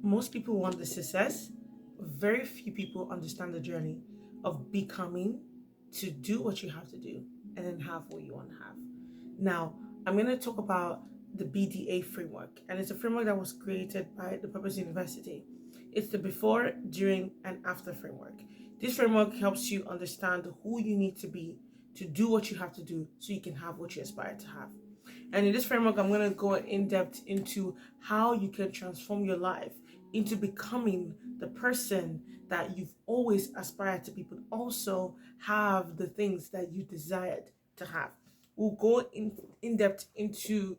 Most people want the success. Very few people understand the journey of becoming to do what you have to do and then have what you want to have. Now, I'm going to talk about the BDA framework, and it's a framework that was created by the Purpose University. It's the before, during, and after framework. This framework helps you understand who you need to be to do what you have to do so you can have what you aspire to have. And in this framework, I'm going to go in depth into how you can transform your life into becoming the person that you've always aspired to be, but also have the things that you desired to have. We'll go in depth into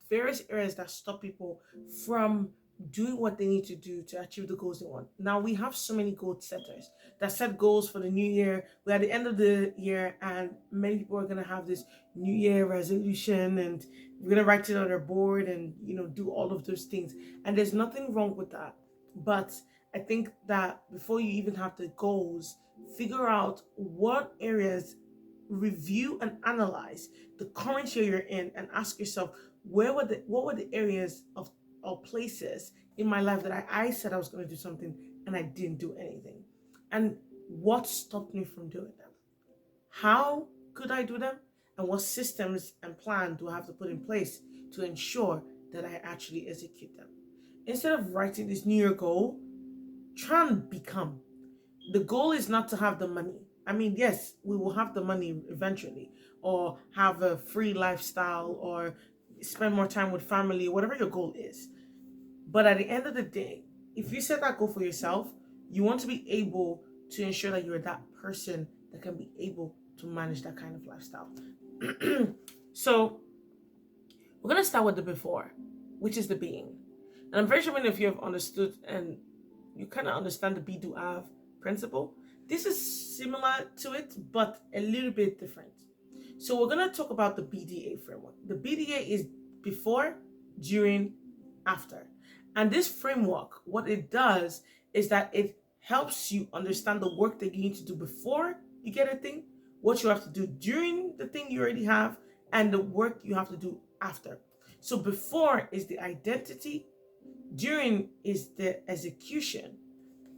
various areas that stop people from doing what they need to do to achieve the goals they want. Now, we have so many goal setters that set goals for the new year. We're at the end of the year, and many people are going to have this new year resolution, and we're going to write it on their board and do all of those things. And there's nothing wrong with that. But I think that before you even have the goals, figure out what areas, review and analyze the current year you're in, and ask yourself, what were the areas of or places in my life that I said I was going to do something and I didn't do anything, and what stopped me from doing them? How could I do them? And what systems and plan do I have to put in place to ensure that I actually execute them? Instead of writing this new year goal, try and become. The goal is not to have the money. I mean, yes, we will have the money eventually, or have a free lifestyle, or spend more time with family, whatever your goal is. But at the end of the day, if you set that goal for yourself, you want to be able to ensure that you're that person that can be able to manage that kind of lifestyle. So we're going to start with the before, which is the being. And I'm very sure many of you have understood and you kind of understand the be do have principle. This is similar to it, but a little bit different. So we're going to talk about the BDA framework. The BDA is before, during, after. And this framework, what it does is that it helps you understand the work that you need to do before you get a thing, what you have to do during the thing you already have, and the work you have to do after. So before is the identity, during is the execution,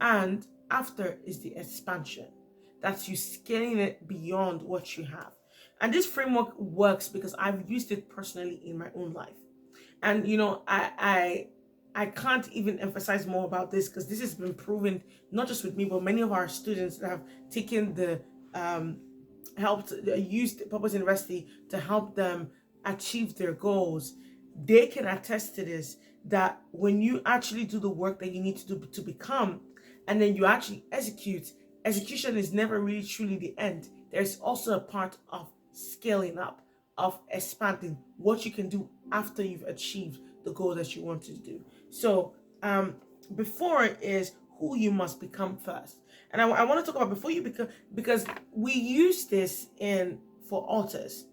and after is the expansion. That's you scaling it beyond what you have. And this framework works because I've used it personally in my own life. And I can't even emphasize more about this because this has been proven not just with me, but many of our students that have taken the used Purpose University to help them achieve their goals. They can attest to this, that when you actually do the work that you need to do to become, and then you actually execution is never really truly the end. There's also a part of scaling up, of expanding what you can do after you've achieved the goal that you want to do. So before is who you must become first. And I want to talk about before you become, because we use this for altars.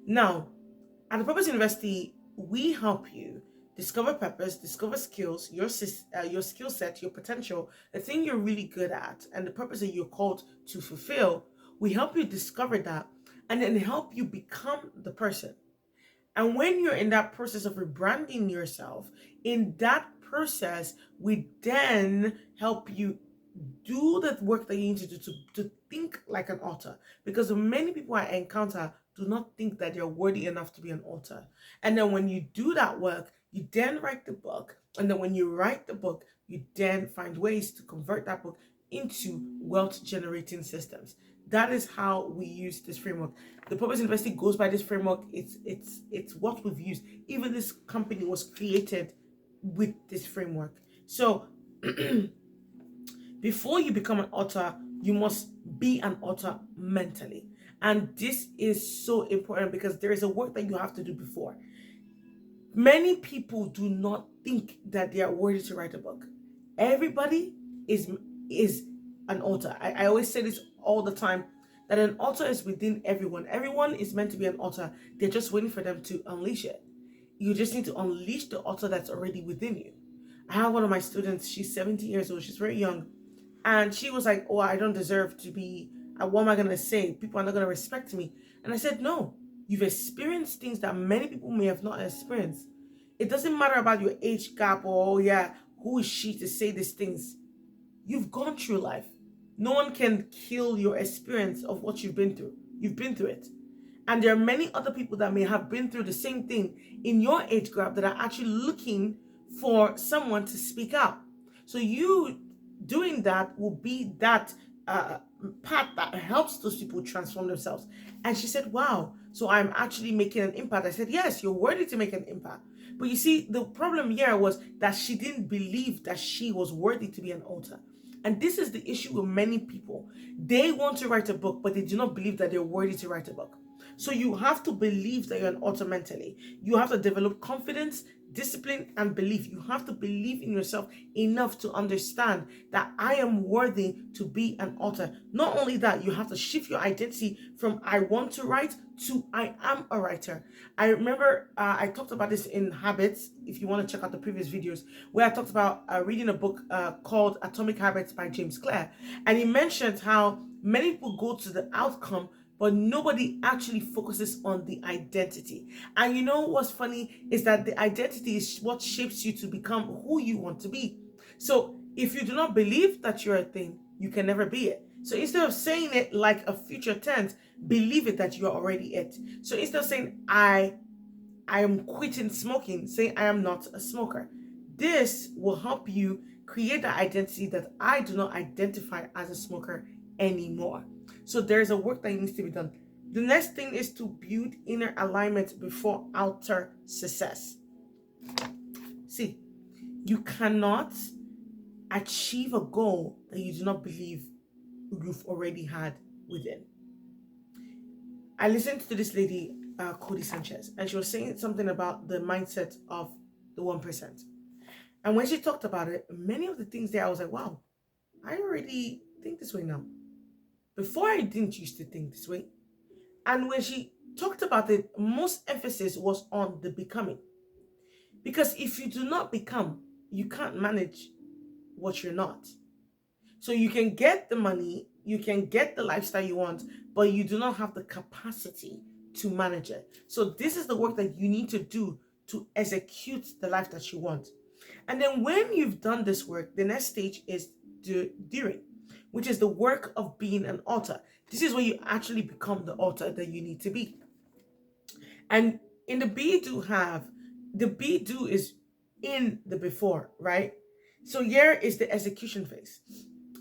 Now, at the Purpose University, we help you discover purpose, discover skills, your skill set, your potential, the thing you're really good at, and the purpose that you're called to fulfill. We help you discover that and then help you become the person. And when you're in that process of rebranding yourself, in that process, we then help you do the work that you need to do to think like an author. Because many people I encounter do not think that they're worthy enough to be an author. And then when you do that work, you then write the book. And then when you write the book, you then find ways to convert that book into wealth generating systems. That is how we use this framework. The Purpose University goes by this framework. It's what we've used. Even this company was created with this framework. So before you become an author, you must be an author mentally. And this is so important because there is a work that you have to do before. Many people do not think that they are worthy to write a book. Everybody is an author. I always say this all the time, that an author is within everyone. Everyone is meant to be an author. They're just waiting for them to unleash it. You just need to unleash the author that's already within you. I have one of my students, she's 70 years old, she's very young. And she was like, oh, I don't deserve to be, what am I going to say? People are not going to respect me. And I said, no, you've experienced things that many people may have not experienced. It doesn't matter about your age gap or, who is she to say these things? You've gone through life. No one can kill your experience of what you've been through. You've been through it. And there are many other people that may have been through the same thing in your age group that are actually looking for someone to speak out. So you doing that will be that path that helps those people transform themselves. And she said, wow, so I'm actually making an impact. I said, yes, you're worthy to make an impact. But you see, the problem here was that she didn't believe that she was worthy to be an author. And this is the issue with many people. They want to write a book, but they do not believe that they're worthy to write a book. So you have to believe that you're an author mentally. You have to develop confidence, discipline, and belief. You have to believe in yourself enough to understand that I am worthy to be an author. Not only that, you have to shift your identity from I want to write to I am a writer. I remember I talked about this in Habits, if you want to check out the previous videos, where I talked about reading a book called Atomic Habits by James Clear. And he mentioned how many people go to the outcome, but nobody actually focuses on the identity. And you know what's funny is that the identity is what shapes you to become who you want to be. So if you do not believe that you're a thing, you can never be it. So instead of saying it like a future tense, believe it that you are already it. So instead of saying I am quitting smoking, say I am not a smoker. This will help you create the identity that I do not identify as a smoker anymore. So there's a work that needs to be done. The next thing is to build inner alignment before outer success. See, you cannot achieve a goal that you do not believe you've already had within. I listened to this lady, Cody Sanchez, and she was saying something about the mindset of the 1%. And when she talked about it, many of the things there, I was like, wow, I already think this way now. Before, I didn't used to think this way. And when she talked about it, most emphasis was on the becoming. Because if you do not become, you can't manage what you're not. So you can get the money, you can get the lifestyle you want, but you do not have the capacity to manage it. So this is the work that you need to do to execute the life that you want. And then when you've done this work, the next stage is doing, which is the work of being an author. This is where you actually become the author that you need to be. And in the be do is in the before, right? So here is the execution phase.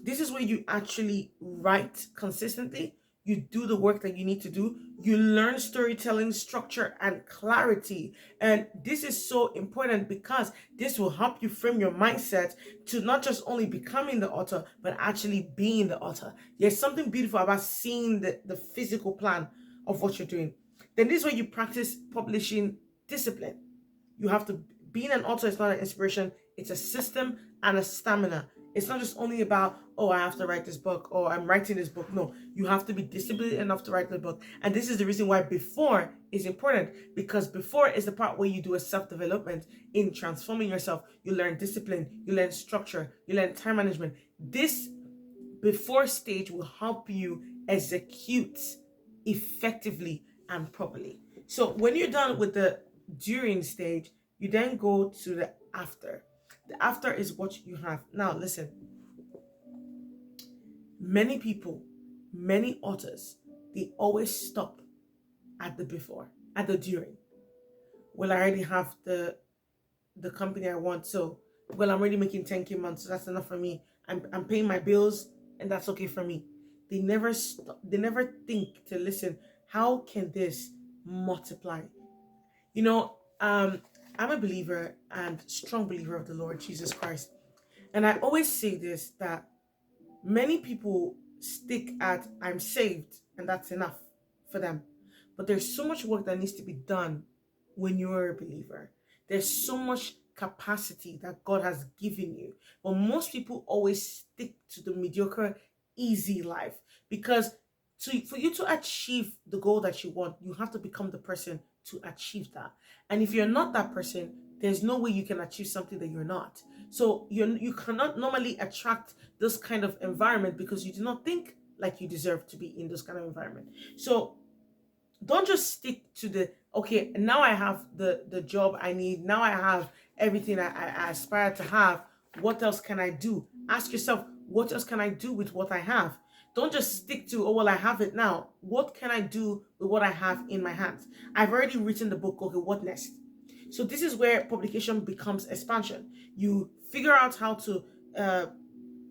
This is where you actually write consistently. You do the work that you need to do. You learn storytelling, structure, and clarity. And this is so important because this will help you frame your mindset to not just only becoming the author, but actually being the author. There's something beautiful about seeing the physical plan of what you're doing. Then this is where you practice publishing discipline. You have to, being an author is not an inspiration, it's a system and a stamina. It's not just only about, oh, I have to write this book, or I'm writing this book. No, you have to be disciplined enough to write the book. And this is the reason why before is important, because before is the part where you do a self-development in transforming yourself. You learn discipline, you learn structure, you learn time management. This before stage will help you execute effectively and properly. So when you're done with the during stage, you then go to the after. The after is what you have. Now, listen. Many people, many authors, they always stop at the before, at the during. Well, I already have the company I want, so well, I'm already making 10K months, so that's enough for me. I'm paying my bills, and that's okay for me. They never stop. They never think to listen. How can this multiply? You know, I'm a believer and strong believer of the Lord Jesus Christ. And I always say this, that many people stick at I'm saved and that's enough for them. But there's so much work that needs to be done when you're a believer. There's so much capacity that God has given you. But most people always stick to the mediocre, easy life, because for you to achieve the goal that you want, you have to become the person to achieve that. And if you're not that person, there's no way you can achieve something that you're not. So you cannot normally attract this kind of environment because you do not think like you deserve to be in this kind of environment. So don't just stick to the, okay, now I have the job I need. Now I have everything I aspire to have. what else can I do? Ask yourself, what else can I do with what I have? Don't just stick to, oh, well, I have it now. What can I do with what I have in my hands? I've already written the book, okay, what next? So this is where publication becomes expansion. You figure out how to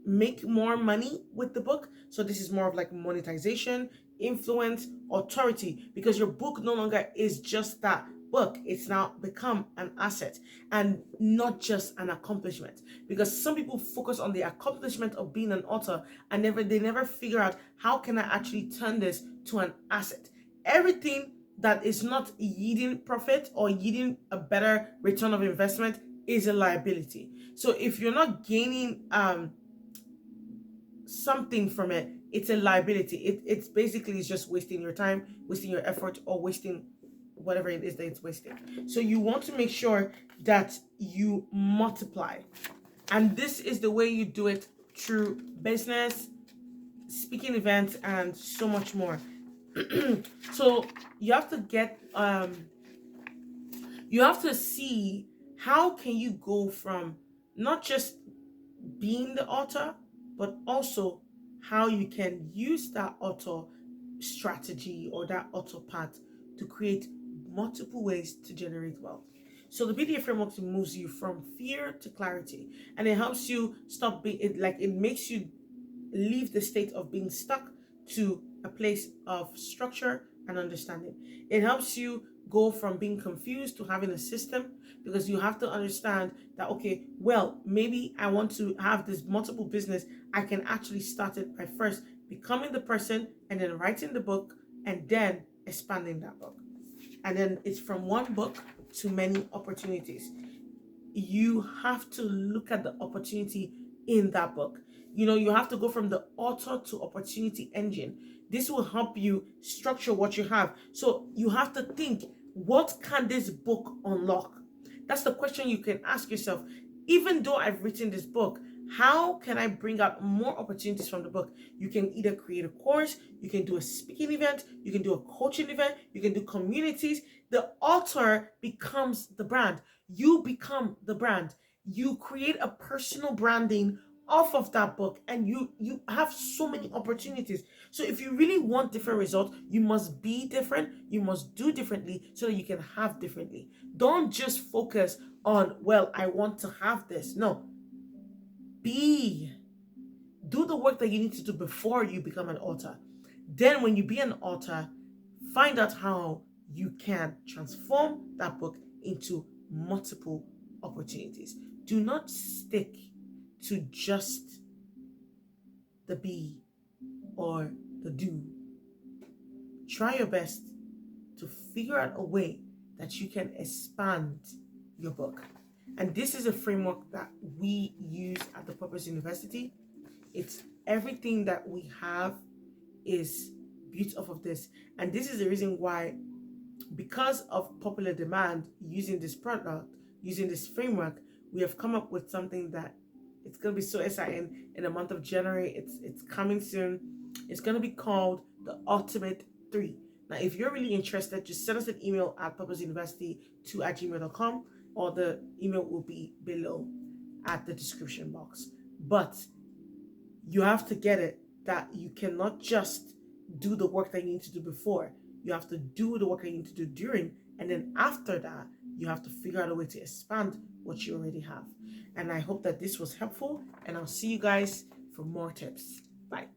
make more money with the book. So this is more of like monetization, influence, authority, because your book no longer is just that book. It's now become an asset and not just an accomplishment, because some people focus on the accomplishment of being an author and they never figure out, how can I actually turn this to an asset? Everything that is not yielding profit or yielding a better return of investment is a liability. So if you're not gaining something from it, it's a liability. It's basically, it's just wasting your time, wasting your effort, or wasting whatever it is that it's wasting. So you want to make sure that you multiply, and this is the way you do it through business, speaking events, and so much more. So you have to get you have to see, how can you go from not just being the author, but also how you can use that author strategy or that author path to create multiple ways to generate wealth. So the BDA framework moves you from fear to clarity, and it helps you stop being it makes you leave the state of being stuck to a place of structure and understanding. It helps you go from being confused to having a system, because you have to understand that, okay, well, maybe I want to have this multiple business. I can actually start it by first becoming the person, and then writing the book, and then expanding that book. And then it's from one book to many opportunities. You have to look at the opportunity in that book. You have to go from the author to opportunity engine. This will help you structure what you have. So you have to think, what can this book unlock? That's the question you can ask yourself. Even though I've written this book, how can I bring out more opportunities from the book? You can either create a course, you can do a speaking event, you can do a coaching event, you can do communities. The author becomes the brand. You become the brand. You create a personal branding off of that book, and you have so many opportunities. So if you really want different results, you must be different, you must do differently, so that you can have differently. Don't just focus on, well, I want to have this. No, do the work that you need to do before you become an author. Then when you be an author, find out how you can transform that book into multiple opportunities. Do not stick to just the be or the do. Try your best to figure out a way that you can expand your book. And this is a framework that we use at the Purpose University. It's everything that we have is built off of this. And this is the reason why, because of popular demand using this product, using this framework, we have come up with something that it's going to be so exciting in the month of January. It's coming soon. It's going to be called the Ultimate 3. Now, if you're really interested, just send us an email at purposeuniversity2@gmail.com, or the email will be below at the description box. But you have to get it that you cannot just do the work that you need to do before. You have to do the work that you need to do during, and then after that, you have to figure out a way to expand what you already have. And I hope that this was helpful, and I'll see you guys for more tips. Bye.